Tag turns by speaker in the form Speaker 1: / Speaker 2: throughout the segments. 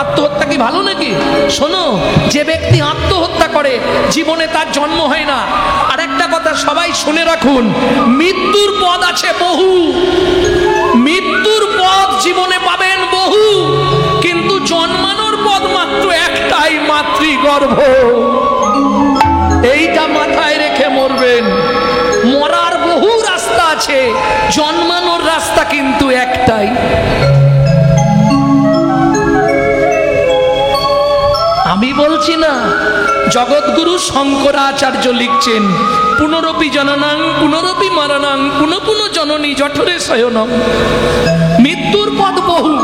Speaker 1: আত্মহত্যা কি ভালো নাকি? শোনো, যে ব্যক্তি আত্মহত্যা করে জীবনে তার জন্ম হয় না। আর একটা কথা সবাই শুনে রাখুন, মৃত্যুর পথ আছে বহু, মৃত্যুর পথ জীবনে পাবেন বহু, কিন্তু জন্মানোর পথ মাত্র একটাই, মাতৃগর্ভ। এইটা মাথায় রেখে মরবেন। মরার বহু রাস্তা আছে, জন্মানোর রাস্তা কিন্তু একটাই। আমি বলছি না, জগৎগুরু শঙ্করাচার্য লিখছেন, পুনরপি জননাং পুনরপি মরণাং পুনঃ পুনঃ জননী জঠরে শয়নম। মৃত্যুর পথ বহু,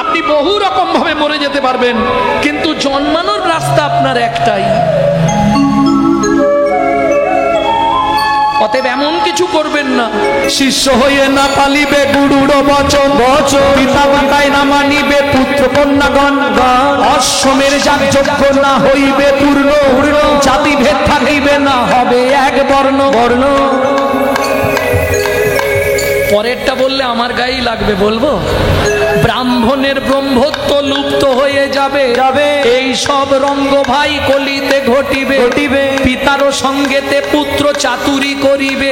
Speaker 1: আপনি বহু রকম ভাবে মরে যেতে পারবেন, কিন্তু জন্মানোর রাস্তা আপনার একটাই। অতএব এমন কিছু করবেন না, শিষ্য হয়ে না পালিবে গুরুর বচন, পিতা মাতায় না মানিবে পুত্র কন্যাগণ, অশ্বমের যাগযজ্ঞ না হইবে পূর্ণ, জাতি ভেদ থাকিবে না, হবে এক বর্ণ। পরেরটা বললে আমার গায়েই লাগবে, বলবো। ব্রাহ্মণের ব্রহ্মত্ব লুপ্ত হয়ে যাবে, এই সব রঙ্গ ভাই কলিতে ঘটিবে। পিতারও সঙ্গেতে পুত্র চাতুরি করিবে,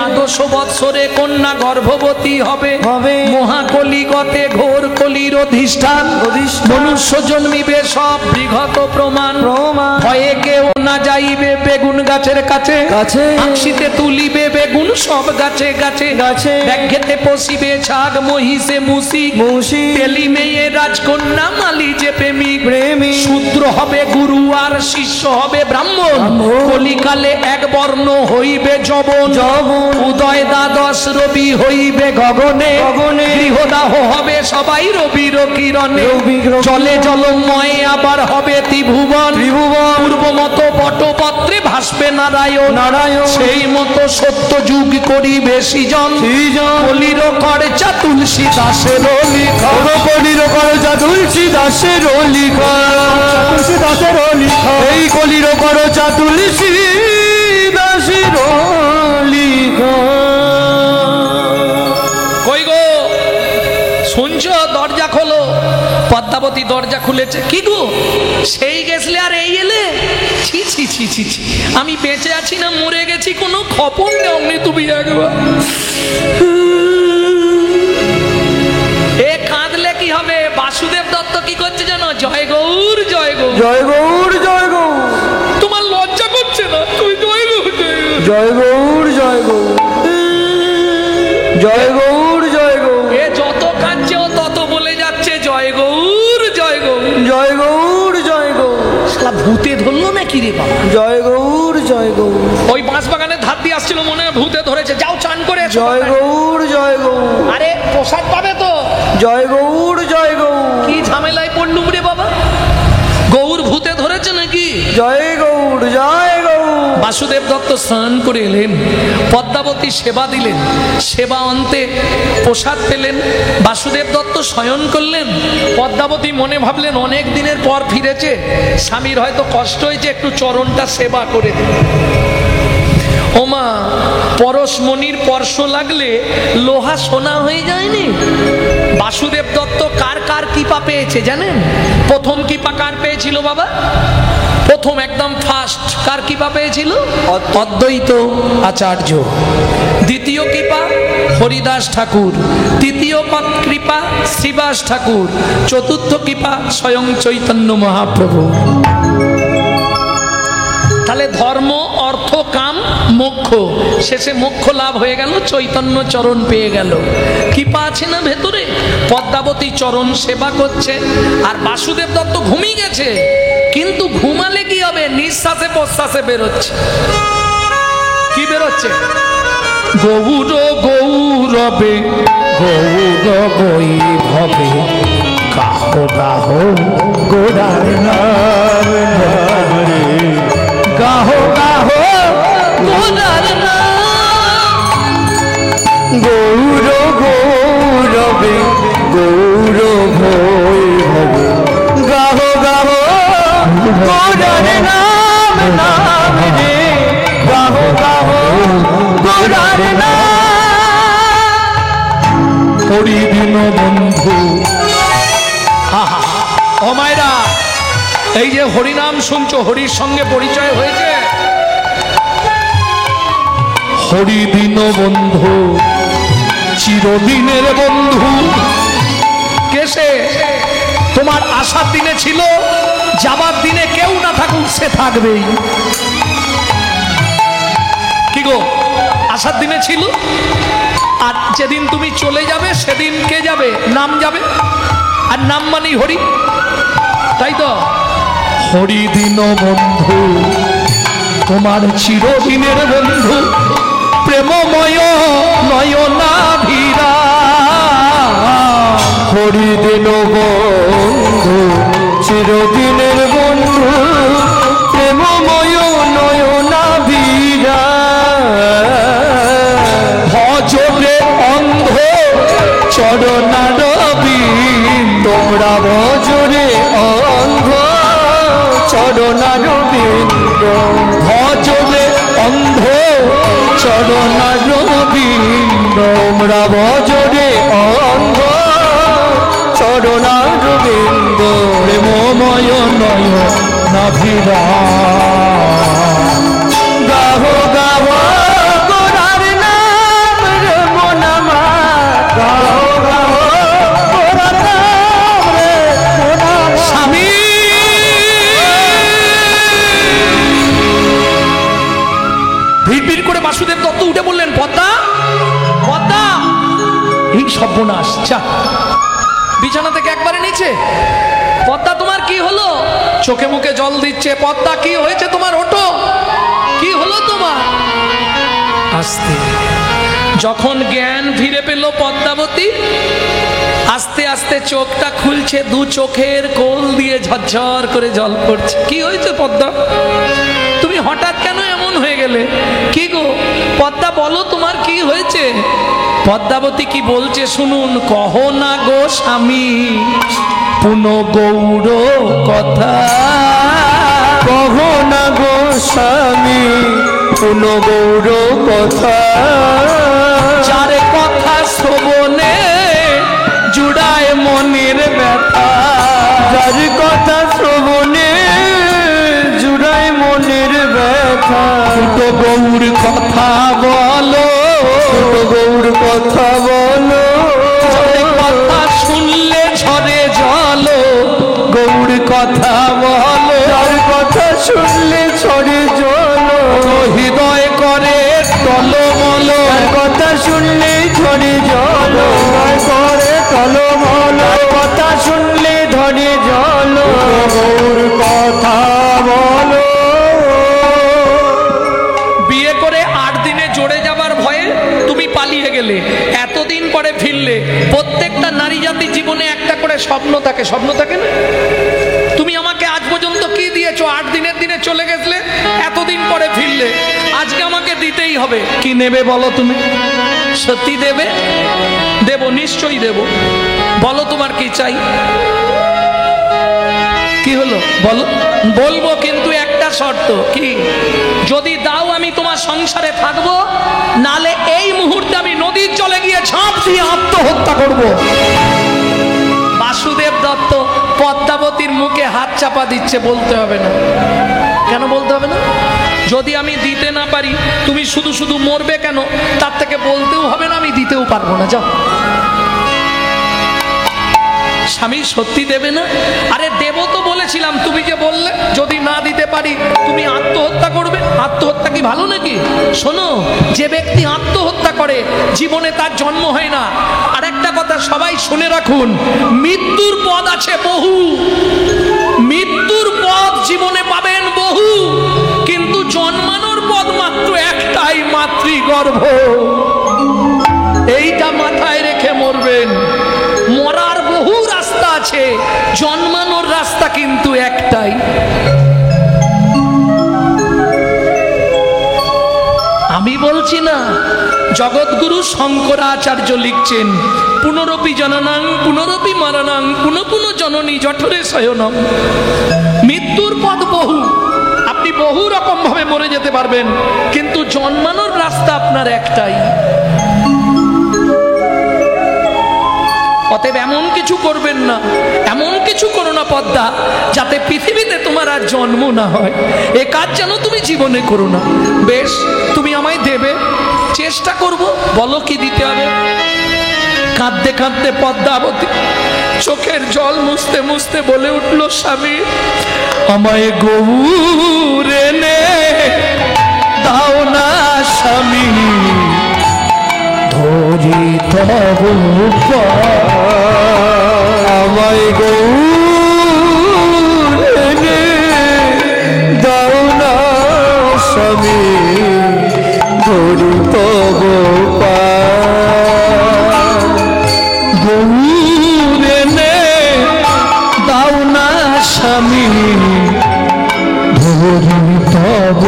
Speaker 1: 12 বৎসরে কন্যা গর্ভবতী হবে। মহাকলিগতে ঘোর কলির অধিষ্ঠান, মনুষ্য জন্মিবে সব বিগত প্রমাণ। ভয়ে কেউ না যাইবে বেগুন গাছের কাছে, আংশিতে তুলিবে বেগুন সব গাছে গাছে। ব্যাঘ্যেতে পশিবে ছাগ মহিষে মুসি, তেলি মেয়ে রাজকন্যা মালি যে প্রেমিক। শূদ্র হবে গুরু আর শিষ্য হবে ব্রাহ্মণ, কলিকালে এক বর্ণ হইবে যবন। উদয় দ্বাদশ রবি হইবে গগনে, গৃহদাহ হবে সবাই রবির কিরণে। জলে জলময় আবার হবে ত্রিভুবন, পূর্ব মতো পটপত্রে ভাসবে নারায়ণ। সেই মতো সত্য যুগ করিবে সৃজন, কলির করচা তুলসী দাসের লিখন। কলির করচা তুলসী দাসের লিখন, এই কলির করচা তুলসী দাসের লিখন। কই গো শুনছো? দরজা খোলো। পদ্মাবতী দরজা খুলেছে। কি গো সেই গেছলে আর এই এলে? ছি ছি ছি ছি ছি, আমি বেঁচে আছি না মরে গেছি কোনো খবর নেই। অমনি তুমি একবার এ কাঁদলে কি হবে? বাসুদেব দত্ত কি করছে জানো? জয় গৌর জয় গৌর জয় গৌর জয় গৌর। তোমার লজ্জা করছে না? তুমি জয় গৌর জয় গৌর জয় গৌর জয় গৌর জয় গৌর। এ যত কাঁদছে ও তত বলে যাচ্ছে জয় গৌর জয় গৌর জয় গৌর জয় গৌর। শালা ভূতে ধরলো নাকি রে বাবা? জয় গৌর জয় গৌর। ওই বাঁশ বাগানে ধার দিয়ে আসছিল, মনে হয় ভূতে ধরেছে। যাও চান করে। জয় গৌর জয় গৌর। আরে প্রসাদ পাবে তো? জয় গৌর জয় গৌর। কি ঝামেলায় পড়লুম রে বাবা? গৌর ভূতে ধরেছে নাকি? জয় গৌর জয় গৌর। বাসুদেব দত্ত স্নান করে এলেন, পদ্মাবতী সেবা দিলেন, সেবা অন্তে প্রসাদ পেলেন। বাসুদেব দত্ত শয়ন করলেন। পদ্মাবতী মনে ভাবলেন অনেক দিনের পর ফিরেছে, স্বামীর হয়তো কষ্ট হয়েছে, একটু চরণটা সেবা করে দিল। ওমা, পরশমণির স্পর্শ লাগলে লোহা সোনা হয়ে যায়নি? বাসুদেব দত্ত কার কার কৃপা পেয়েছে জানেন? প্রথম কৃপা কার পেয়েছিল বাবা? প্রথম একদম ফার্স্ট কার কৃপা পেয়েছিল? অদ্বৈত আচার্য। দ্বিতীয় কৃপা হরিদাস ঠাকুর, তৃতীয় কৃপা শ্রীবাস ঠাকুর, চতুর্থ কৃপা স্বয়ং চৈতন্য মহাপ্রভু। তাহলে ধর্ম অর্থ কাম মোক্ষ, শেষে মোক্ষ লাভ হয়ে গেল, চৈতন্য চরণ পেয়ে গেল। কৃপা আছে না ভেতরে? পদ্মাবতী চরণ সেবা করছে, আর বাসুদেব দত্ত ঘুমিয়ে গেছে। কিন্তু ঘুমালে কি হবে? নিঃশ্বাসে প্রশ্বাসে বেরোচ্ছে। কি বেরোচ্ছে? গৌর গৌরবে গৌর বৈভবে, গাহো গাহো গোড়ার নাম রে, গাহো গাহো গোড়ার নাম। গৌর গৌরবে গৌর বৈভবে, গাহো গাহো গোড়ার নাম নাম রে, গাহো গাহো গোড়ার নাম। হরি দীন বন্ধু এই যে হরিনাম শুনছো, হরির সঙ্গে পরিচয় হয়েছে? হরি দিন বন্ধু, চিরদিনের বন্ধু। কেসে তোমার আসার দিনে ছিল, যাবার দিনে কেউ না থাকুক সে থাকবেই। কি গো, আসার দিনে ছিল, আর যেদিন তুমি চলে যাবে সেদিন কে যাবে? নাম যাবে, আর নাম মানেই হরি, তাই তো? হরি দিন বন্ধু, তোমার চিরদিনের বন্ধু, প্রেমময় নয়নাভিরা। হরি দিন বন্ধু, চিরদিনের বন্ধু, প্রেমময় নয়নাভিরা। ভজরে অন্ধ চরণারবিন্দ, তোমরা ভজরে অন্ধ চরণারবিন্দ। ভজরে অন্ধ চরণারবিন্দ, তোমরা ভজরে অন্ধ চরণারবিন্দ। প্রেমময় নয়নাভিরা। গাহ গাহ গোরার নাম রে মন আমার, গাহ গাহ গোরার নাম রে মন আমার। স্বামী ভিড় করে বাসুদেব দত্ত উঠে বললেন, পদ্মা পদ্মা। এই সর্বনাশ, যা বিছানা থেকে একবারে নিচে। পদ্মা তোমার কি হলো? চোখে মুখে জল দিচ্ছে। পদ্মা কি হয়েছে তোমার? ওঠো, কি হলো তোমার? আস্তে যখন জ্ঞান ফিরে পেল পদ্মাবতী, আস্তে আস্তে চোখটা খুলছে, দু চোখের কোল দিয়ে ঝরঝর করে জল পড়ছে। কি হয়েছে পদ্মা? তুমি হঠাৎ কেন এমন হয়ে গেলে? কি গো পদ্মা, বলো তোমার কি হয়েছে? পদ্মাবতী কি বলছে শুনুন। কহ না গো স্বামী পুন গৌর কথা, কহ না গো স্বামী পুন গৌর কথা। যার কথা শ্রবণে জুড়ায় মনের ব্যথা, যার কথা শ্রবণে জুড়ায় মনের ব্যথা। তো গৌর কথা বলো, গৌর কথা বলো। কথা শুনলে ঝরে জল, গৌর কথা বলো। যার কথা শুনলে ঝরে জল, হৃদয় করে টলমল। কথা শুনলে ঝরে জল, করে টলমল। কথা শুনলে ধরে জল, গৌর কথা বলো। বিয়ে করে 8 দিনে জোড়ে যাবার ভয়ে তুমি পালিয়ে গেলে, এতদিন পরে ফিরলে। প্রত্যেকটা নারী জাতির জীবনে একটা করে স্বপ্ন থাকে, স্বপ্ন থাকে না? তুমি আমাকে আজ পর্যন্ত কি দিয়েছো? 8 দিনের দিনে চলে গেছিলে, এতদিন পরে ফিরলে, আজকে আমাকে দিতেই হবে। কি নেবে বলো? তুমি সত্যি দেবে? দেব, নিশ্চয়ই দেব। বলো তোমার কি চাই? কি হলো বলো? বলবো, কিন্তু একটা শর্ত। কি? যদি দাও আমি তোমার সংসারে থাকবো, নালে এই মুহূর্তে আমি নদীর জলে গিয়ে ঝাঁপ দিয়ে আত্মহত্যা করব। বাসুদেব দত্ত পদ্মাবতীর মুখে হাত চাপা দিচ্ছে। বলতে হবে না। কেন বলতে হবে না? যদি আমি দিতে না পারি, তুমি শুধু শুধু মরবে কেন? তার থেকে বলতেও হবে না, আমি দিতেও পারবো না। যাও। স্বামী সত্যি দেবে না? আরে দেব তো বলেছিলাম, তুমি যে বললে যদি না দিতে পারি তুমি আত্মহত্যা করবে। আত্মহত্যা কি ভালো নাকি? শোনো, যে ব্যক্তি আত্মহত্যা করে জীবনে তার জন্ম হয় না। আর একটা কথা সবাই শুনে রাখুন, মৃত্যুর পথ আছে বহু, মৃত্যুর পথ জীবনে পাবেন বহু, কিন্তু জন্মানোর পথ মাত্র একটাই, মাতৃগর্ভ। এইটা মাথায় রেখে মরবেন। মরার বহু রাস্তা আছে, জন্মানোর রাস্তা কিন্তু একটাই। আমি বলছি না, জগৎগুরু শঙ্করাচার্য লিখছেন, পুনরপি জননাং পুনরপি মরণাং পুনঃ পুনঃ জননী জঠরে শয়নম। মৃত্যুর পথ বহু, আপনি বহু রকম ভাবে মরে যেতে পারবেন, কিন্তু জন্মানোর রাস্তা আপনার একটাই। অতএব এমন কিছু করবেন না, এমন কিছু করো না পদ্মা, যাতে পৃথিবীতে আর জন্ম না হয়, এ কাজ যেন তুমি জীবনে করো না। বেশ, তুমি আমায় দেবে, চেষ্টা করব। বলো কি দিতে হবে? কাঁদতে কাঁদতে পদ্মাবতী চোখের জল মুছতে মুছতে বলে উঠল, স্বামী আমায় গৌর এনে দাও না স্বামী, ধরি তব আমায় গৌর এনে দাও না স্বামী, ধরি তব গৌর এনে দাও না স্বামী, ধরি তব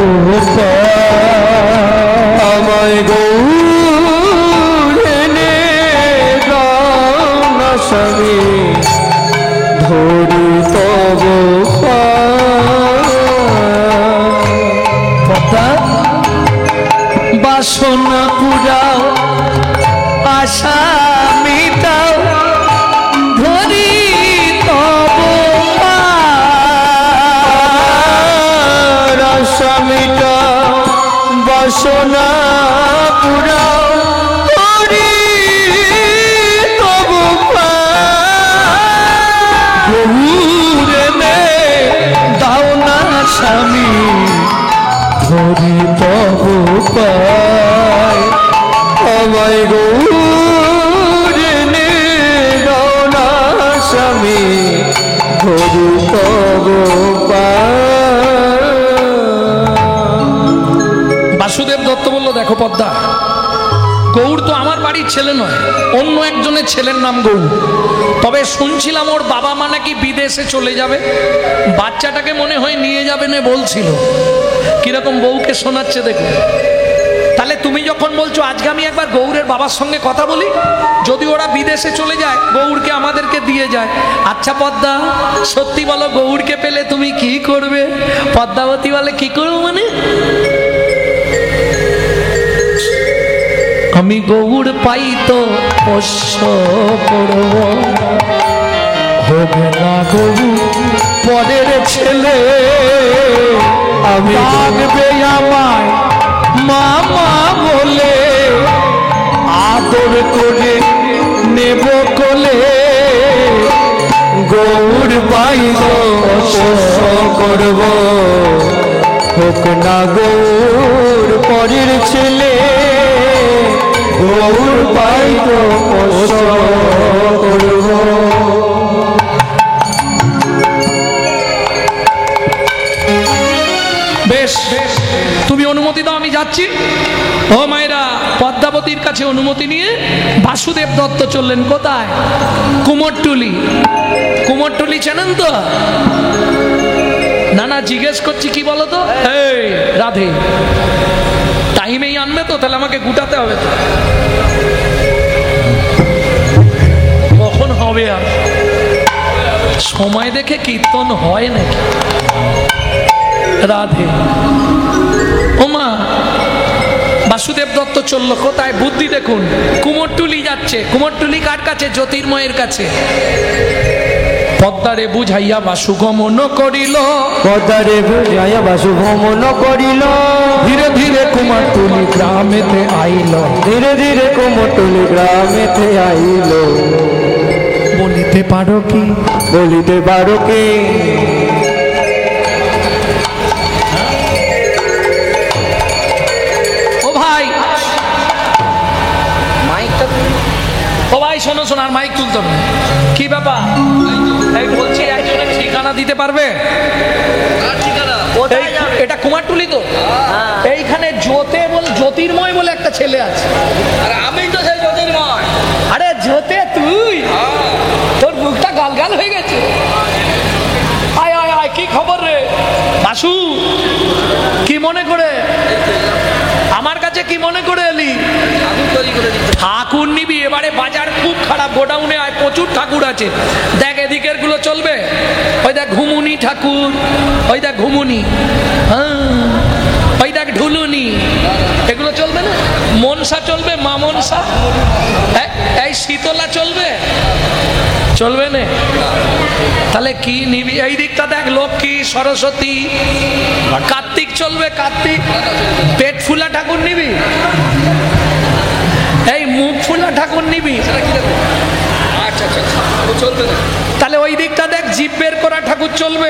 Speaker 1: আমায় গৌর এনে দাও না স্বামী, ধরি তব বাসনা পুরাও আশা মিটাও, ধরি তব আশা মিটাও, বাসনা পুরাও, ধরি তব গৌর এনে দাও না স্বামী, ধরি তব আমায় গৌর এনে দাও না স্বামী, ধরি তব বাসুদেব দত্ত বলল, দেখো পদ্মা, গৌর তো আমার বাড়ির ছেলে নয়, অন্য একজনের ছেলের নাম গৌর। তবে শুনছিলাম ওর বাবা মা নাকি বিদেশে চলে যাবে, বাচ্চাটাকে মনে হয় নিয়ে যাবে না বলছিল। কিরকম বউকে শোনাচ্ছে দেখো। তাহলে তুমি যখন বলছো আজকে আমি একবার গৌরের বাবার সঙ্গে কথা বলি, যদি ওরা বিদেশে চলে যায় গৌরকে আমাদেরকে দিয়ে যায়। আচ্ছা পদ্মা, সত্যি বলো, গৌরকে পেলে তুমি কি করবে? পদ্মাবতী বলে, কি করবো মানে? আমি গৌর পাই তো পোষ্য করব, হবে না গৌর পরের ছেলে, আমি ডাকবে আমায় মামা বলে, আদর করে নেব কোলে, গৌর পাই তো পোষ্য করব, হোক না গৌর পরের ছেলে, গৌর পাই তো পোষ্য করব। বেশ, তুমি অনুমতি দাও, আমি যাচ্ছি। ও মায়েরা, পদ্মাবতীর কাছে অনুমতি নিয়ে বাসুদেব দত্ত চললেন কোথায়? কুমোরটুলি। কুমোরটুলি চেনেন তো? না না, জিজ্ঞেস করছি কি বলো তো। এই রাধে, টাইমেই আনবে তো? তাহলে আমাকে গুটাতে হবে তো। কখন হবে? আর সময় দেখে কীর্তন হয় নাকি? রাধে। ওমা, বাসুদেব দত্ত চললো কোথায়? বুদ্ধি দেখুন, কুমোরটুলি যাচ্ছে। কুমোরটুলি কার কাছে? জ্যোতির্ময়ের কাছে। পদ্মারে বুঝাইয়া বাসু গমন করিল, পদ্মারে বুঝাইয়া বাসু গমন করিল, ধীরে ধীরে কুমোরটুলি গ্রামেতে আইল, ধীরে ধীরে কুমোরটুলি গ্রামেতে আইল। বলিতে পারো কি? বলিতে পারো কি? শোনো শোনো, আর মাইক তুলতো না। কি ব্যাপার? এই বলছি, একজনের ঠিকানা দিতে পারবে? এটা কুমারটুলি তো? এইখানে জ্যোতির্ময় বলে একটা ছেলে আছে। আমি তো সেই জ্যোতির্ময়। আরে জ্যোতে, তুই? তোর মুখটা গাল গাল হয়ে গেছে। আয় আয় আয়, কি খবর রে বাসু? কি মনে করে আমার কাছে, কি মনে করে এলি? ঠাকুর নিবি? এবারে বাজার খুব খারাপ, গোডাউনে আয়, প্রচুর ঠাকুর আছে। দেখ এদিকের গুলো চলবে? ওই দেখ ঘুমুনি ঠাকুর, ওই দেখ ঘুমুনি, ওই দেখ ঢুলুনি, এগুলো চলবে না? মনসা চলবে? মা মনসা? এই শীতলা চলবে? চলবে না। তাহলে কি নিবি? এই দিকটা দেখ, লক্ষ্মী, সরস্বতী, কার্তিক চলবে, কার্তিক। পেট ফুলা ঠাকুর নিবি? এই মুখ ফুলা ঠাকুর নিবি? আচ্ছা আচ্ছা, চলবে না। তাহলে ওই দিকটা দেখ, জিভ বের করা ঠাকুর চলবে?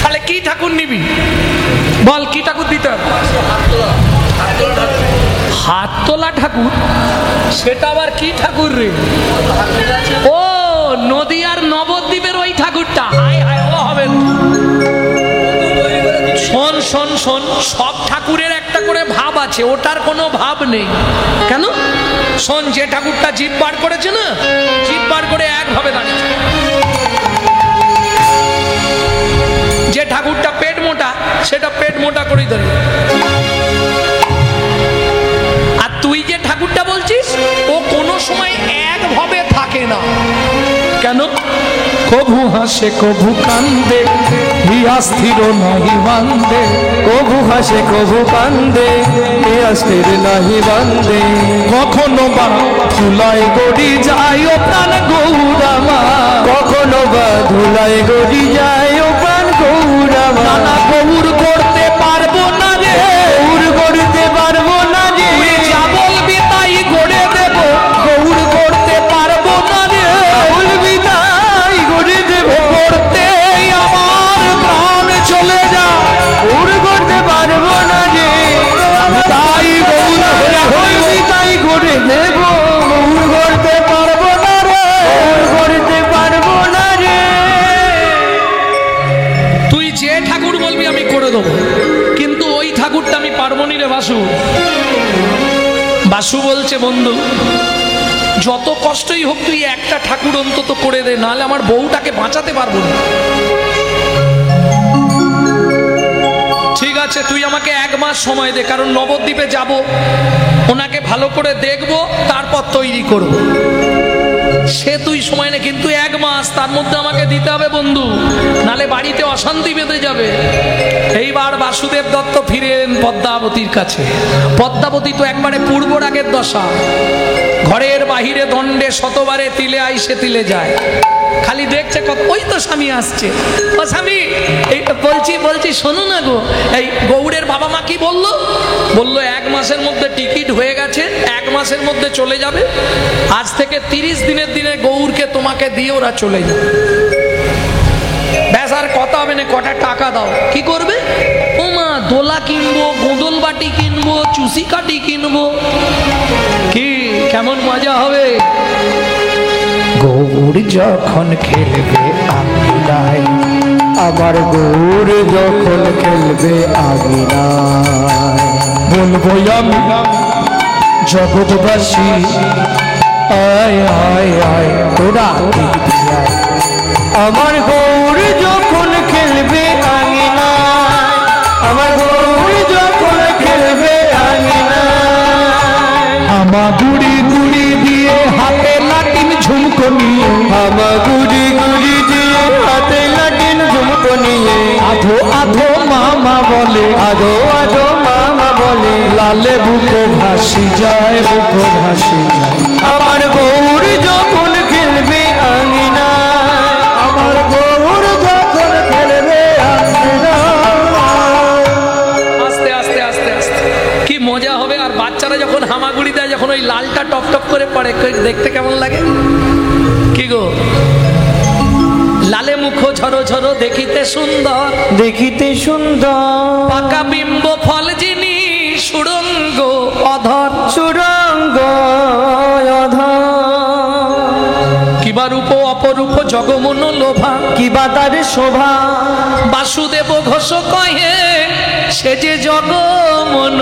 Speaker 1: তাহলে কি ঠাকুর নিবি বল? কি ঠাকুর দিতে হবে? হাত তোলা ঠাকুর? সেটা আবার কি ঠাকুর রে? ও নদীয়ার নবদ্বীপের ওই ঠাকুরটা? হায় হায়, ও হবে না। শোন শোন শোন, সব ঠাকুরের একটা করে ভাব আছে, ওটার কোনো ভাব নেই। কেন? শোন, যে ঠাকুরটা জিভ বার করেছে না, জিভ বার করে একভাবে দাঁড়িয়েছে। যে ঠাকুরটা পেট মোটা, সেটা পেট মোটা করেই দাঁড়িয়ে। আর তুই যে ঠাকুরটা বলছিস, ও কোনো সময় একভাবে থাকে না। কেন? কভু হাসে কভু কান্দে, হিয়া স্থির নাহি বান্দে।
Speaker 2: কভু হাসে কভু কান্দে, হিয়া স্থির নাহি বান্দে।
Speaker 1: কখনো বা ধুলায় গড়ি যায় ও প্রাণ গৌরামা,
Speaker 2: কখনো বা ধুলায় গড়ি যায় ও প্রাণ গৌরামা।
Speaker 1: নানা গৌর করতে পারবো না রে,
Speaker 2: গৌর করতে পারবো না রে,
Speaker 1: যা বলবি তাই গড়ে দেব। গৌর করতে পারবো না রে,
Speaker 2: বলবি তাই গড়ে দেব।
Speaker 1: করতে আমার প্রাণ চলে যা।
Speaker 2: গৌর করতে পারবো না রে,
Speaker 1: তাই গৌর
Speaker 2: বলবি তাই গড়ে দেব। গৌর করতে পারবো না রে, গৌর করতে পারবো না রে।
Speaker 1: তুই যে ঠাকুর বলবি আমি করে দেবো, কিন্তু ওই ঠাকুরটা আমি পারবো নি রে বাসু। বাসু বলছে, বন্ধু যত কষ্টই হোক তুই একটা ঠাকুর অন্তত করে দে, নাহলে আমার বউটাকে বাঁচাতে পারবো না। ঠিক আছে, তুই আমাকে 1 মাস সময় দে, কারণ নবদ্বীপে যাব, ওনাকে ভালো করে দেখবো, তারপর তৈরি করব। সে তুই সময় নে, কিন্তু 1 মাস তার মধ্যে আমাকে দিতে হবে বন্ধু, নালে বাড়িতে অশান্তি বেঁধে যাবে। এইবার বাসুদেব দত্ত ফিরে এলেন পদ্মাবতীর কাছে। পদ্মাবতী তো একবারে পূর্ব রাগের দশা, ঘরের বাহিরে দণ্ডে শতবারে তিলে আইসে তিলে যায়, খালি দেখছে কত। ওই তো স্বামী আসছে। ও স্বামী, এই বলছি শোনো না গো, এই গৌড়ের বাবা মা কি বললো? বললো 1 মাসের মধ্যে টিকিট হয়ে গেছে, 1 মাসের মধ্যে চলে যাবে। আজ থেকে 30 দিনের দিনে গৌরকে তোমাকে দিয়ে ওরা চলে যাবে। ব্যাস, আর কথা হবে না, কটা টাকা দাও। কি করবে? ও মা, দোলা কিনবো, গোদল বাটি কিনবো, চুষি কাটি কিনবো। কি কেমন মজা হবে?
Speaker 2: গৌর যখন খেলবে আঙিনায়, আমার গৌর যখন খেলবে আঙিনায়,
Speaker 1: বলবো আমি জগৎবাসী,
Speaker 2: আয় আয় আয় তোরা দেখবি আয়। আমার গৌর যখন খেলবে আঙিনায়, আমার গৌর যখন খেলবে আঙিনায়,
Speaker 1: আমা গুড়ি গুড়ি দিয়ে হাতে লাটিন ঝুমকো নিয়ে,
Speaker 2: আমা গুড়ি গুড়ি দিয়ে হাতে লাটিন ঝুমকো নিয়ে,
Speaker 1: আধো আধো মামা বলে,
Speaker 2: আদো আদো মামা বলে,
Speaker 1: লালে বুকো ভাসি যায়, বুকো ভাসি যায়।
Speaker 2: আমার গৌর যখন খেলবে আঙিনায়, আমার গৌর যখন খেলবে আঙিনায়।
Speaker 1: আস্তে আস্তে আস্তে আস্তে কি মজা হবে। আর বাচ্চারা যখন হামাগুড়ি দেয়, যখন ওই লালটা টপ টপ করে পড়ে, দেখতে কেমন লাগে? কি গো, লালে মুখ ঝরো ঝরো দেখিতে সুন্দর,
Speaker 2: দেখিতে সুন্দর,
Speaker 1: পাকা বিম্ব ফল যিনি সুরঙ্গ অধর,
Speaker 2: সুরঙ্গ অধর।
Speaker 1: কিবা রূপ অপরূপ জগমন লোভা,
Speaker 2: কিবা তার শোভা,
Speaker 1: বাসুদেব ঘোষ কহে সে যে জগমন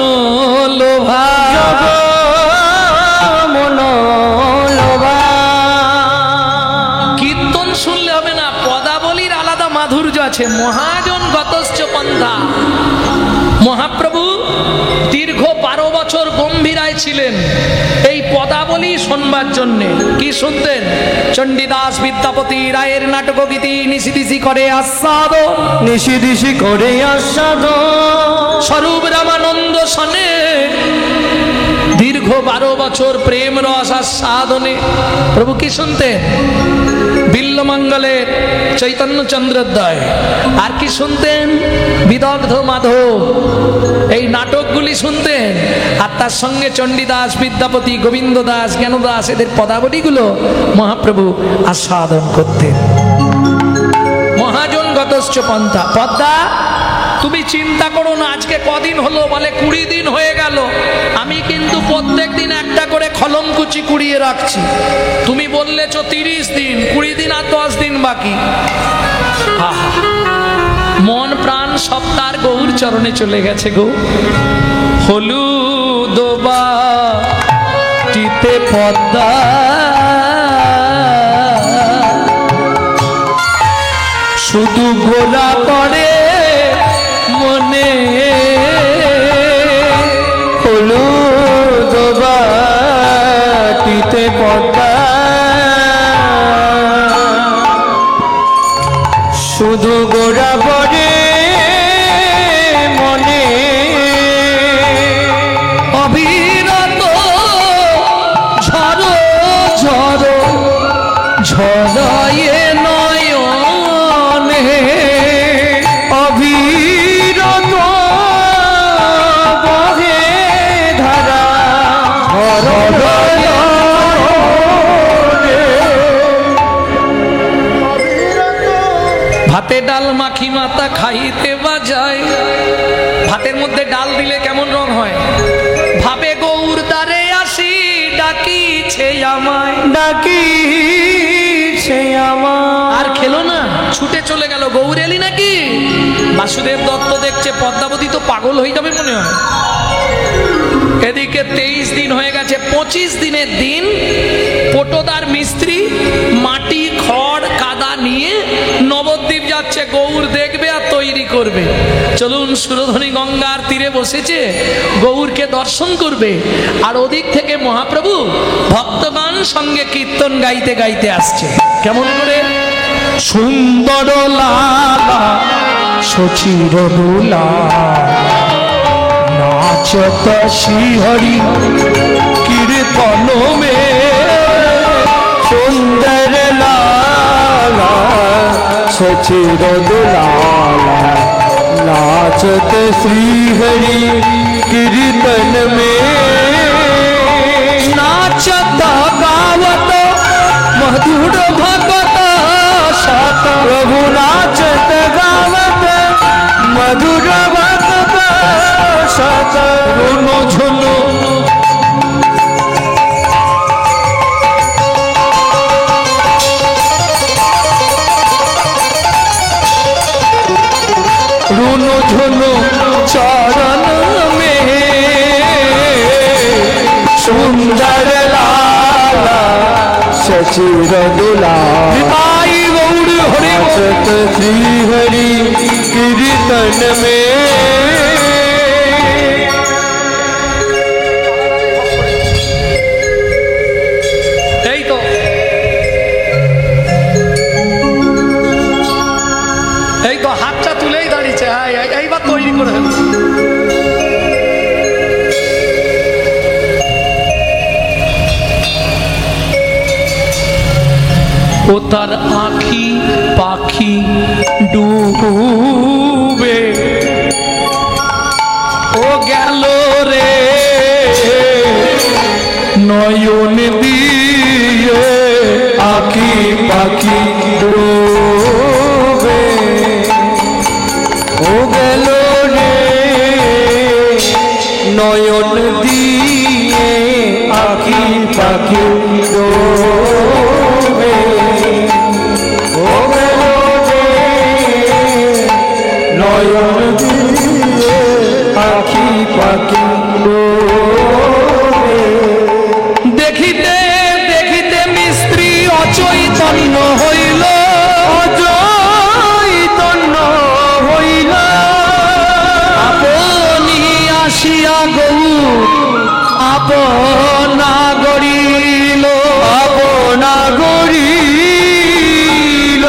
Speaker 1: লোভা।
Speaker 2: জগমন লোভা।
Speaker 1: কীর্তন শুনলে হবে না, পদাবলীর আলাদা মাধুর্য আছে। মহাজন গতশ্চ পন্থা। মহাপ্রভু দীর্ঘ 12 বছর গম্ভীরায় ছিলেন এই পদাবলী শুনবার জন্যে। কি শুনতেন? চণ্ডীদাস বিদ্যাপতি রায়ের নাটকগীতি নিশিদিশি করে আস্বাদ,
Speaker 2: নিশিদিশি করে আস্বাদ।
Speaker 1: স্বরূপ রামানন্দ শনে দীর্ঘ দীর্ঘ 12 বছর প্রেম রস আস্বাদনে প্রভু কি শুনতেন? বিল্লমঙ্গলের চৈতন্যচন্দ্রোদয়। আর কি শুনতেন? বিদগ্ধ মাধব। এই নাটকগুলি শুনতেন। আর তার সঙ্গে চণ্ডীদাস, বিদ্যাপতি, গোবিন্দ দাস, জ্ঞানদাস, এদের পদাবলীগুলো মহাপ্রভু আস্বাদন করতেন। মহাজন গতশ্চ পন্থা। পদ্মা, তুমি চিন্তা করো না, আজকে কদিন হলো? বলে 20 দিন হয়ে গেল। আমি কিন্তু প্রত্যেক দিন একটা করে খলমকুচি কুড়িয়ে রাখছি। তুমি বললেছ 30 দিন, 20 দিন আর 10 দিন বাকি। আহা, মন প্রাণ সব তার গৌর চরণে চলে গেছে গো। হলুদ বাটিতে পদ্মা শুধু গোলা পড়ে মনে,
Speaker 2: হলুদ বাটিতে পদ্মা শুধু গোড়া পড়ে মনে,
Speaker 1: অবিরত ঝড়ো ঝড়ো ঝড়ায়ে নয়নে,
Speaker 2: অবিরত বহে ধারা
Speaker 1: ভাতে ডাল মাখি মাতা খাইতে বাজায়। ভাতের মধ্যে ডাল দিলে কেমন রং হয়? ভাবে গৌর দ্বারে আসি ডাকিছে আমায়,
Speaker 2: ডাকিছে আমার।
Speaker 1: আর খেলো না, ছুটে চলে গেল। গৌর এলি নাকি? বাসুদেব দত্ত দেখছে পদ্মাবতী তো পাগল হয়ে যাবে মনে হয়। এদিকে 23 দিন হয়ে গেছে। 25 দিনের দিন পটোদার মিস্ত্রি মাটি, খড়, কাদা নিয়ে নবদ্বীপ যাচ্ছে। গৌর দেখবে আর তৈরি করবে। চলুন, সুরধনী গঙ্গার তীরে বসেছে, গৌরকে দর্শন করবে। আর ওদিক থেকে মহাপ্রভু ভক্তগণ সঙ্গে কীর্তন গাইতে গাইতে আসছে। কেমন করে? সুন্দর লালা সচির দোলা নাচত শ্রীহরি কীর্তন মে,
Speaker 2: সুন্দর লালা সচির দুলালা नाचत श्री हरि कीर्तन में,
Speaker 1: नाचत गावत मधुर भगत सत,
Speaker 2: प्रभु नाचत गावत मधुर भगत सत,
Speaker 1: रुनो झुनो
Speaker 2: रुनो झुनो चरण में, सुंदर लाला सचिर दुलाला नाचत श्री हरि कीर्तन में।
Speaker 1: এই তো হাতটা তুলেই দাঁড়িয়েছে। এইবার তৈরি করে ফেলুন। ও তার আঁখি পাখি ডুবে ও গেল রে নয়ন দিয়ে,
Speaker 2: আঁখি পাখি ডুবে ও গেল রে নয়ন দিয়ে, আঁখি পাখি ডুবে ও গেল রে নয়ন দিয়ে, আঁখি পাখি ডুবে।
Speaker 1: দেখিতে দেখিতে মিস্ত্রি অচৈতন্য হইল,
Speaker 2: অচৈতন্য হইল,
Speaker 1: আপনি আসিয়া গৌর আপনা গড়িল,
Speaker 2: আপনা গড়িল।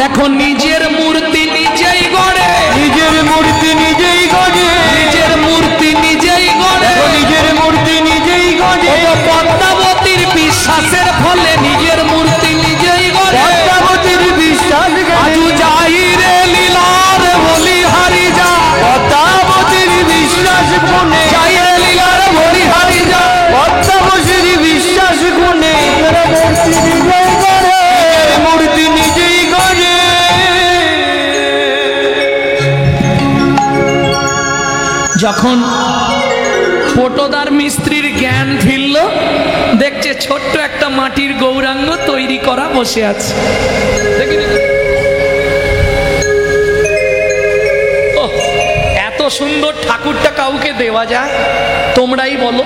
Speaker 1: দেখো নিজের মূর্তি নিজেই গড়ে,
Speaker 2: নিজের মূর্তি নিজেই গড়ে,
Speaker 1: নিজের মূর্তি নিজেই বিশ্বাসের ফলে নিজের মূর্তি নিজেই গড়ে
Speaker 2: পদ্মাবতীর বিশ্বাস
Speaker 1: আজু যাই রে লীলার বলি হারি যা
Speaker 2: পদ্মাবতীর বিশ্বাস গুণে
Speaker 1: যাই রে লীলার বলি হারি যা
Speaker 2: পদ্মাবতীর বিশ্বাস গুণে মূর্তি নিজেই গড়ে।
Speaker 1: যখন পটোদার মিস্ত্রির জ্ঞান ফিরল, দেখছে ছোট্ট একটা মাটির গৌরাঙ্গ তৈরি করা বসে আছে। এত সুন্দর ঠাকুরটা কাউকে দেওয়া যায়? তোমরাই বলো,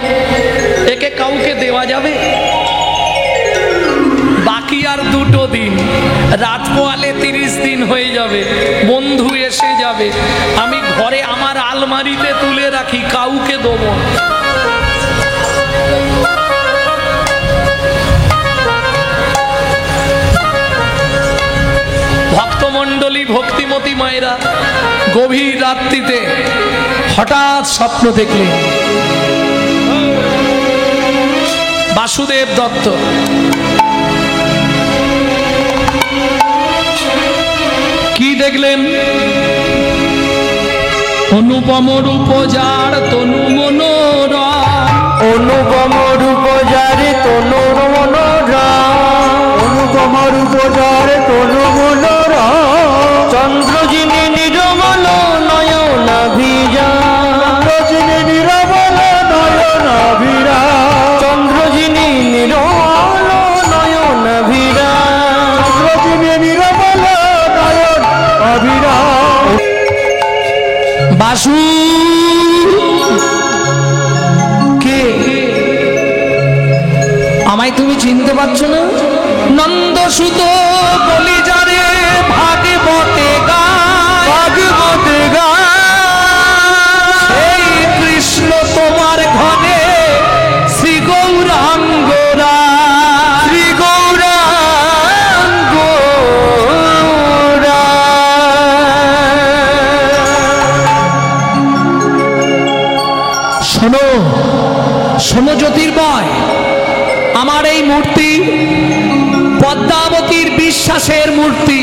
Speaker 1: একে কাউকে দেওয়া যাবে? বাকি আর 2 দিন, রাত পোয়ালে 30 দিন হয়ে যাবে, বন্ধু এসে যাবে, আমি ঘরে আমার আলমারিতে তুলে রাখি, কাউকে দেবো না। ভক্তমণ্ডলী, ভক্তিমতী মায়েরা গভীর রাত্রিতে হঠাৎ স্বপ্ন দেখলেন বাসুদেব দত্ত কি দেখলেন? অনুপম রূপ যার তনু মনোরম,
Speaker 2: অনুপম রূপ যারে তনু মনোরম, অনুপম রূপ যারে তনু মনোরম, চন্দ্র যিনি নিরমল নয়নাভিরা, যিনি নিরমল নয়নাভিরা, চন্দ্র যিনি নিরমল নয়নাভিরা, চন্দ্র যিনি নিরমল নয়নাভিরা।
Speaker 1: বাসু কে? আমায় তুমি চিনতে পারছো না? নন্দসুত বলি যারে ভাগবতে গায়,
Speaker 2: ভাগবতে গায়,
Speaker 1: সেই কৃষ্ণ তোমার ঘরে শ্রী গৌরাঙ্গ রায়,
Speaker 2: শ্রী গৌরাঙ্গ রায়।
Speaker 1: শোনো শোনো জ্যোতির্ময়, আমার এই মূর্তি পদ্মাবতীর বিশ্বাসের মূর্তি।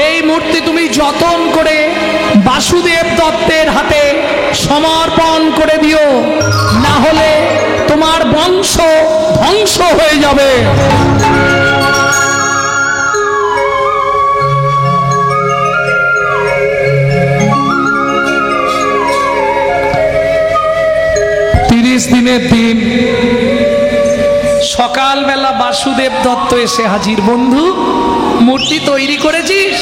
Speaker 1: এই মূর্তি তুমি যতন করে বাসুদেব দত্তের হাতে সমর্পণ করে দিও, না হলে তোমার বংশ ধ্বংস হয়ে যাবে। 30 দিনের দিন সকালবেলা বাসুদেব দত্ত এসে হাজির। বন্ধু, মূর্তি তৈরি করেছিস?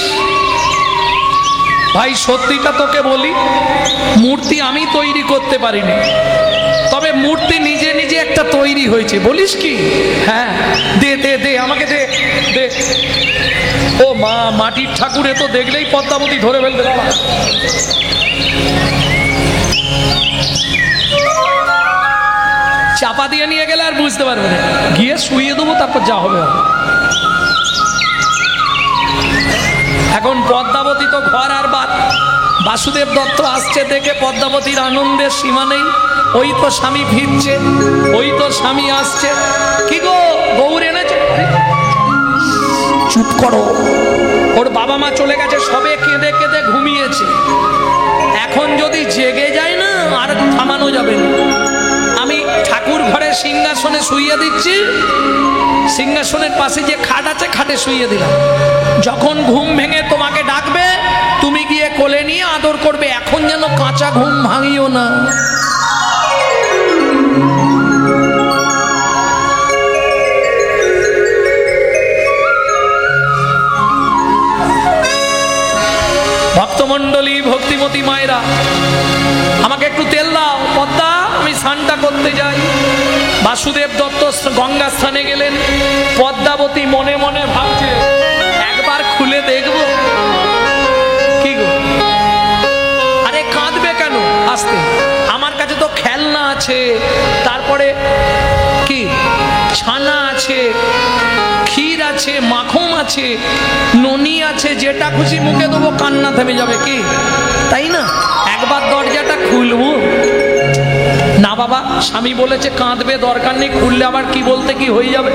Speaker 1: ভাই সত্যিটা তোকে বলি, মূর্তি আমি তৈরি করতে পারিনি, তবে মূর্তি নিজে নিজে একটা তৈরি হয়েছে। বলিস কি? হ্যাঁ, দে দে দে, আমাকে দে দে। ও মা, মাটির ঠাকুরে তো দেখলেই পদ্মাবতী ধরে ফেলতে পারা। চাপা দিয়ে নিয়ে গেলে আর বুঝতে পারবে না, গিয়ে শুইয়ে দেবো, তারপর যা হবে। এখন পদ্মাবতী তো ঘর আর বাদ। বাসুদেব দত্ত আসছে দেখে পদ্মাবতীর আনন্দের সীমা নেই। ওই তো স্বামী ফিরছে, ওই তো স্বামী আসছে। কি গো, গৌর এনেছে? চুপ করো, ওর বাবা মা চলে গেছে, সবে কেঁদে কেঁদে ঘুমিয়েছে। এখন যদি জেগে যায় না, আর থামানো যাবে না। আমি ঠাকুর ঘরে সিংহাসনে শুইয়ে দিচ্ছি, সিংহাসনের পাশে যে খাট আছে খাটে শুইয়ে দিলাম। যখন ঘুম ভেঙে তোমাকে ডাকবে, তুমি গিয়ে কোলে নিয়ে আদর করবে। এখন যেন কাঁচা ঘুম ভাঙিও না। ভক্তমণ্ডলী, ভক্তিমতী মায়েরা, আমাকে একটু তেল দাও। পদ্মা, আমি স্নানটা করতে যাই। বাসুদেব দত্ত গঙ্গা স্থানে গেলেন। পদ্মাবতী মনে মনে ভাবছে, একবার খুলে দেখব। কি গো, আরে কাঁদবে কেন? আস্তে, আমার কাছে তো খেলনা আছে, তারপরে কি ছানা আছে, ক্ষীর আছে, মাখন আছে, ননি আছে, যেটা খুশি মুখে দেবো, কান্না থেমে যাবে। কি তাই না? একবার দরজাটা খুলবো, না বাবা, স্বামী বলেছে কাঁদবে, দরকার নেই, খুললে আবার কি বলতে কি হয়ে যাবে।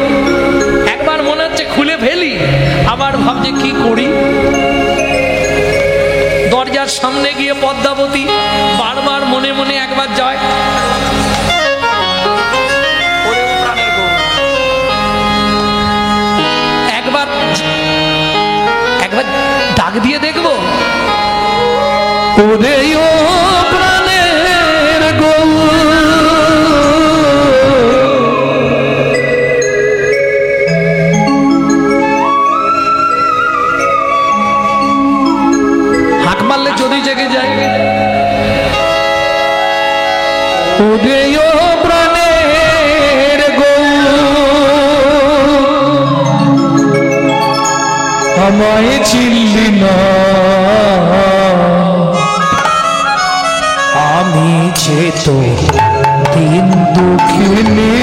Speaker 1: একবার মনে হচ্ছে খুলে ফেলি, আবার ভাবছে কি করি। দরজার সামনে গিয়ে পদ্মাবতী বারবার মনে মনে একবার যায়, একবার ডাক দিয়ে দেখবো, ওরে ও প্রাণের গৌ, হাঁক মারলে যদি জেগে যায়, ওরে ও প্রাণের গৌ, আমায় চিনলি না, আমি যে তো দিন দুঃখিনী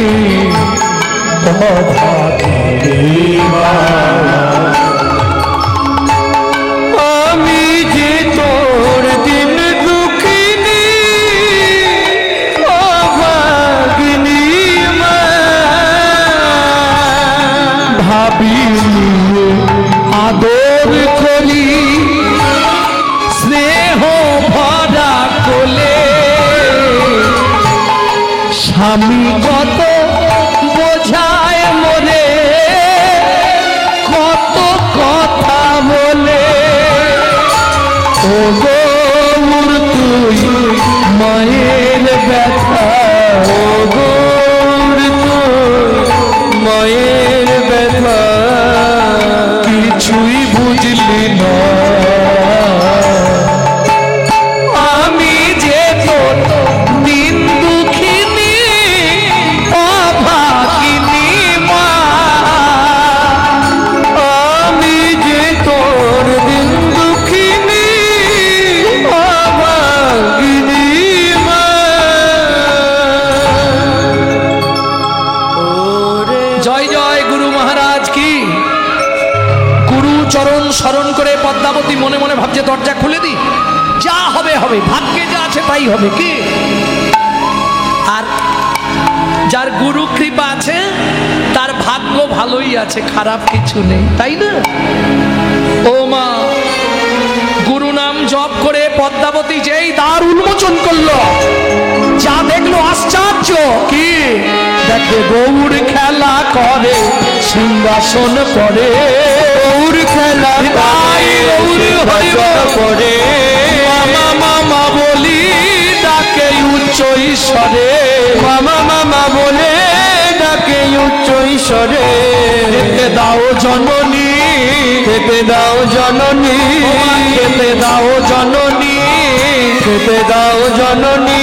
Speaker 1: অভাগিনী মা, আমি যে তোর দিন দুঃখিনী অভাগিনী মা, ভাবিনি আদর করি স্নেহ ভরা কোলে, স্বামী কত বোঝায় মনে, কত কথা বলে, ও গৌর তুই মায়ের ব্যথা, ও গৌর তুই মায়ের ব্যথা, কিছুই বুঝলি না, আমি যে তোর দিন দুঃখিনী অভাগিনী মা, আমি যে তোর দিন দুঃখিনী অভাগিনী মা। জয় জয় গুরু মহারাজ কি। গুরু চরণ স্মরণ করে পদ্মাবতী মনে মনে ভাবছে দরজা খুলে দি, যা হবে হবে, ভাগ্যে যা আছে তাই হবে কি। আর যার গুরু কৃপা আছে তার ভাগ্য ভালোই আছে, খারাপ কিছু নেই, তাই না? ও মা, গুরু নাম জপ করে পদ্মাবতী যেই দ্বার উন্মোচন করলো, যা দেখলো আশ্চর্য কি, দেখে গৌর খেলা করে সিংহাসন পরে, গৌর খেলা করে মামা মামা বলি ডাকে উচ্চ ঈশ্বরে, মামা মামা বলে ডাকে উচ্চ ঈশ্বরে, খেতে দাও জননী, খেতে দাও জননী, খেতে দাও জননী, খেতে দাও জননী,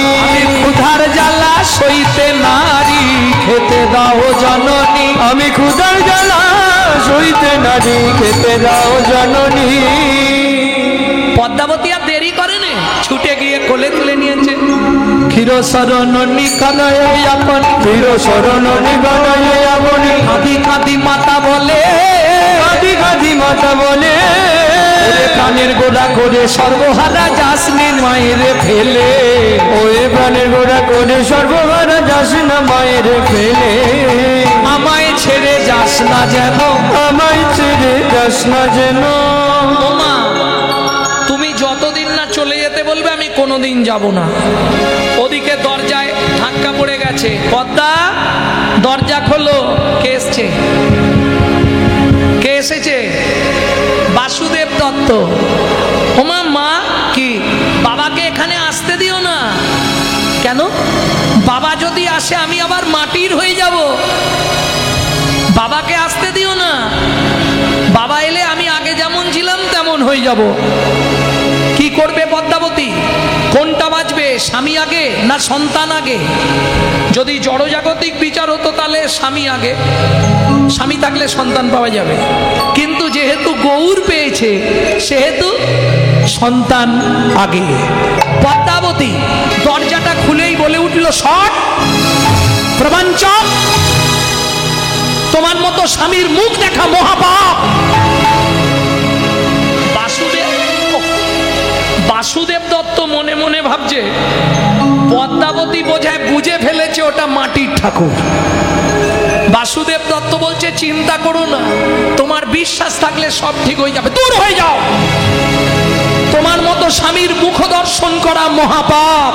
Speaker 1: ক্ষুধার জ্বালা সইতে নারী, খেতে দাও জননী, আমি ক্ষুধার জ্বালা সইতে নারী, খেতে দাও জননী। পদ্মাবতী আর দেরি করেনি, ছুটে গিয়ে কোলে তুলে নিয়েছে। ক্ষীর শরণী কানায় আপন, ক্ষীর শরণী কানায় আপন, কাঁদি কাঁদি মাতা বলে, কাঁদি কাঁদি মাতা বলে, প্রাণের গোড়া করে সর্বহারা যাসনি মায়ের ফেলে, ওই প্রাণের গোড়া করে সর্বহারা যাস না মায়ের ফেলে, আমায় ছেড়ে যাস না যেন, আমায় ছেড়ে যাস না যেন। মা, তুমি যতদিন না চলে যেতে বলবে আমি কোনোদিন যাব না। ওদিকে দরজায় ধাক্কা পড়ে গেছে, পদ্মা দরজা খোলো, কে এসছে? কে এসেছে? বাসুদেব দত্ত। ওমা মা, কি বাবাকে এখানে আসতে দিও না। কেন? বাবা যদি আসে আমি আবার মাটির হয়ে যাব, বাবাকে আসতে দিও না। বাবা এলে আমি আগে যেমন ছিলাম তেমন হয়ে যাব। কি করবে পদ্মাবতী? কোনটা বাঁচবে, স্বামী আগে না সন্তান আগে? যদি জড়জাগতিক বিচার হতো তাহলে স্বামী আগে, স্বামী থাকলে সন্তান পাওয়া যাবে, কিন্তু যেহেতু গৌর পেয়েছে সেহেতু সন্তান আগে। পদ্মাবতী দরজাটা খুলেই বলে উঠল, শট প্রবঞ্চক, তোমার মতো স্বামীর মুখ দেখা মহাপাপ। বাসুদেব দত্ত মনে মনে ভাবছে পদ্মাবতী বোঝায় বুঝে ওটা মাটির ঠাকুর। বাসুদেব দত্ত বলছে চিন্তা করো না, তোমার বিশ্বাস থাকলে সব ঠিক হয়ে যাবে, দূর হয়ে যাও, তোমার মতো স্বামীর মুখ দর্শন করা মহাপাপ।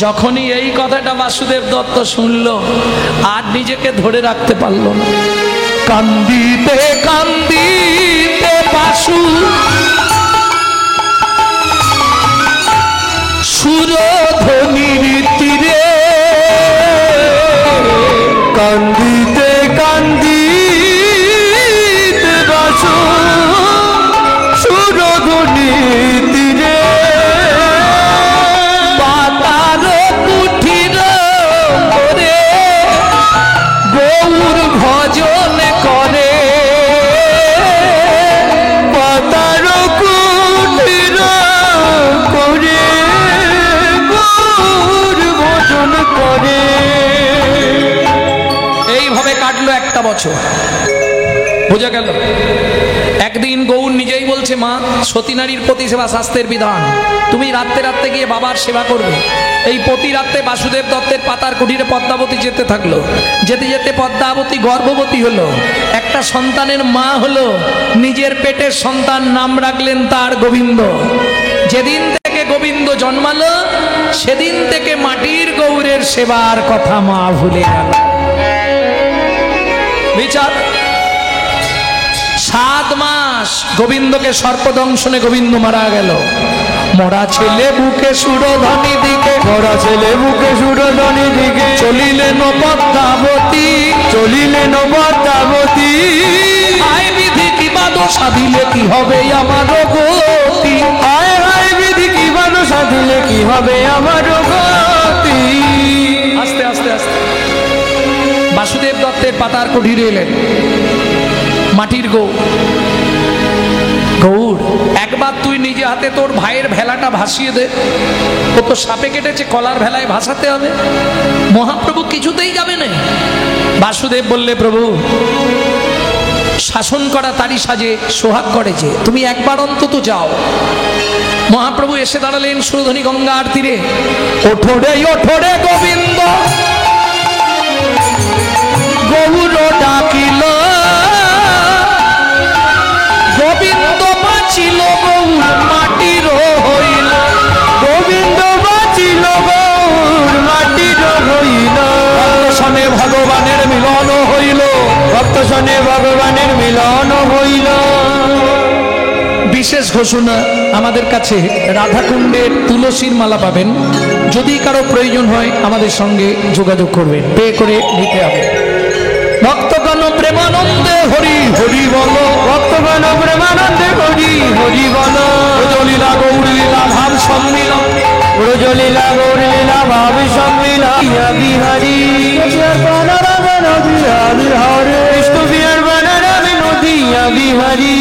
Speaker 1: যখনই এই কথাটা বাসুদেব দত্ত শুনল আর নিজেকে ধরে রাখতে পারল না। কান্দিতে কান্দিতে বাসু সুরধ্বনির তীরে,
Speaker 2: কান্দিতে কান্দিতে বাসু সুরধ্বনির তীরে,
Speaker 1: পাতার কুঠির করে গৌর ভজন করে,
Speaker 2: পাতার কুঠির করে গৌর ভজন করে।
Speaker 1: এইভাবে কাটলো একটা বছর। বোঝা গেল? একদিন গৌর নিজেই বলছে, মা, সতী নারীর প্রতি সেবা শাস্ত্রের বিধান, তুমি রাত্রে রাত্রে গিয়ে বাবার সেবা করবে। এই প্রতি রাত্রে বাসুদেব দত্তের পাতার কুঠিরে পদ্মাবতী যেতে থাকলো। যেতে যেতে পদ্মাবতী গর্ভবতী হলো, একটা সন্তানের মা হলো। নিজের পেটের সন্তান নাম রাখলেন তার গোবিন্দ। যেদিন থেকে গোবিন্দ জন্মালো সেদিন থেকে মাটির গৌরের সেবার কথা মা ভুলে গেল। বিচার 7 মাস গোবিন্দকে সর্পদংশনে গোবিন্দ মারা গেল। মরা ছেলে বুকে সুরধ্বনি দিকে,
Speaker 2: মরা ছেলে বুকে সুরধ্বনি দিকে,
Speaker 1: চলিলেন পদ্মাবতী,
Speaker 2: চলিলেন পদ্মাবতী।
Speaker 1: আয় বিধি কি বাদ সাধিলে কি হবে আমার গতি,
Speaker 2: হায় হায় বিধি কি বাদ সাধিলে কি হবে আমার গতি।
Speaker 1: আস্তে আস্তে আস্তে বাসুদেব দত্তের পাতার কুঠিরে এলেন মাটির গৌর। একবার তুই নিজে হাতে তোর ভাইয়ের ভেলাটা ভাসিয়ে দে, ও তো সাপে কেটেছে, কলার ভেলায় ভাসাতে হবে। মহাপ্রভু কিছুতেই যাবে না। বাসুদেব বললে, প্রভু, শাসন করা তারই সাজে সোহাগ করেছে, তুমি একবার অন্তত যাও। মহাপ্রভু এসে দাঁড়ালেন সুরধ্বনি গঙ্গার তীরে। ওঠোরে ওঠোরে গোবিন্দ গৌর ডাকিল, গোবিন্দ বাঁচিল গৌর মাটির হইল,
Speaker 2: গোবিন্দ বাঁচিল গৌর মাটির হইল।
Speaker 1: সনে ভগবানের মিলন হইল,
Speaker 2: ভক্ত সনে ভগবানের মিলন হইল।
Speaker 1: বিশেষ ঘোষণা, আমাদের কাছে রাধাকুণ্ডের তুলসীর মালা পাবেন। যদি কারো প্রয়োজন হয় আমাদের সঙ্গে যোগাযোগ করবেন, পে করে নিতে হবে। ভক্তগণ প্রেমানন্দে হরি হরি বল,
Speaker 2: ভক্তগণ প্রেমানন্দে হরি হরি বল।
Speaker 1: ব্রজলীলা গৌর লীলা ভাব সম্মিলন,
Speaker 2: ব্রজলীলা গৌর লীলা ভাব সম্মিলন। বিহারী বিষ্ণু বিহার বনরামে নদিয়া বিহারী।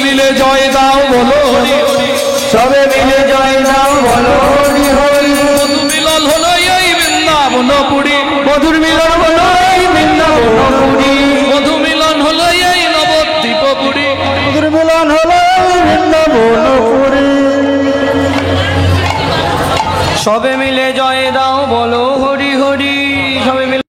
Speaker 1: মিলে জয় দাও বলো হরি হরি,
Speaker 2: সবে মিলে জয় দাও বলো হরি হরি।
Speaker 1: মধু মিলন হলো এই বৃন্দাবনপুরী,
Speaker 2: মধুর মিলন হলো এই বৃন্দাবনপুরী,
Speaker 1: মধু মিলন হলো এই নবদ্বীপপুরী,
Speaker 2: মধুর মিলন হলো এই বৃন্দাবনপুরী। সবে মিলে জয় দাও বলো হরি হরি, সবে মিলে